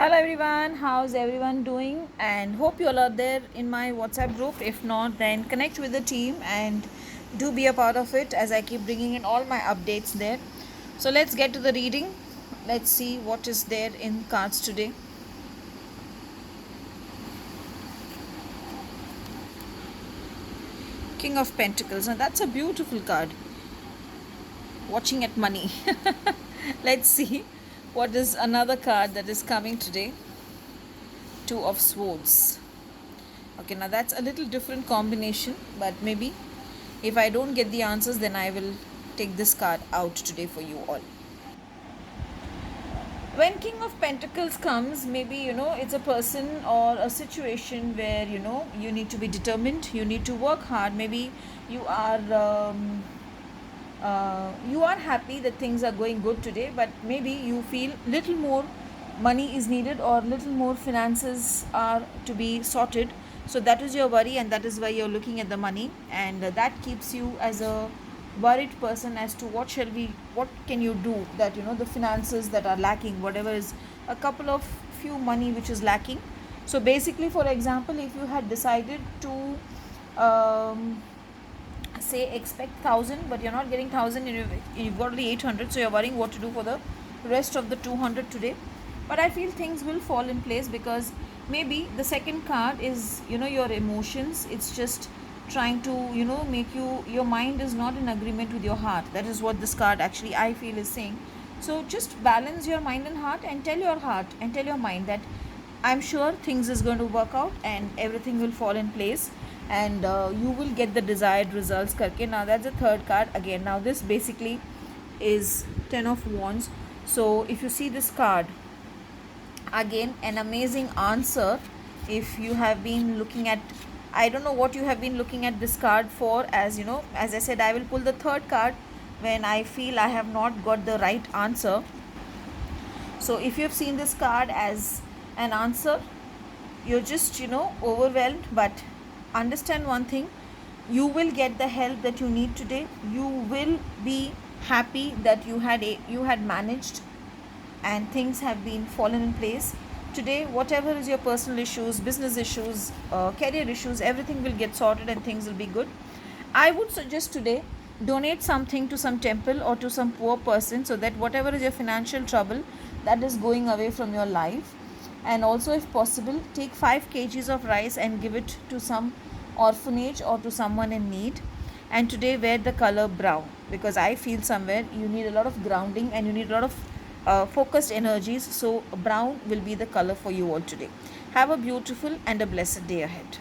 Hello everyone, how's everyone doing? And hope you all are there in my WhatsApp group. If not, then connect with the team and do be a part of it as I keep bringing in all my updates there. So let's get to the reading. Let's see what is there in cards today. King of Pentacles. Now that's a beautiful card. Watching at money. Let's see what is another card that is coming today. Two of Swords. Okay, now that's a little different combination, but maybe if I don't get the answers, then I will take this card out today for you all. When King of Pentacles comes, maybe it's a person or a situation where you need to be determined, you need to work hard. Maybe you are happy that things are going good today, but maybe you feel little more money is needed or little more finances are to be sorted. So that is your worry, and that is why you're looking at the money, and that keeps you as a worried person as to what can you do that the finances that are lacking, whatever is a couple of few money which is lacking. So basically, for example, if you had decided to say expect 1,000 but you're not getting 1,000 and you've got only 800, so you're worrying what to do for the rest of the 200 today. But I feel things will fall in place, because maybe the second card is your emotions. It's just trying to make your mind is not in agreement with your heart. That is what this card actually I feel is saying. So just balance your mind and heart, and tell your heart and tell your mind that I'm sure things is going to work out and everything will fall in place, and you will get the desired results karke. Now that's the third card again. Now this basically is 10 of Wands. So if you see this card again, an amazing answer. If you have been looking at, I don't know what you have been looking at this card for, as as I said, I will pull the third card when I feel I have not got the right answer. So if you have seen this card as an answer, you're just overwhelmed, but understand one thing: you will get the help that you need today. You will be happy that you had managed and things have been fallen in place today. Whatever is your personal issues, business issues, career issues, everything will get sorted and things will be good. I would suggest today, donate something to some temple or to some poor person, so that whatever is your financial trouble, that is going away from your life. And also, if possible, take 5 kgs of rice and give it to some orphanage or to someone in need. And today wear the color brown, because I feel somewhere you need a lot of grounding and you need a lot of focused energies. So brown will be the color for you all today. Have a beautiful and a blessed day ahead.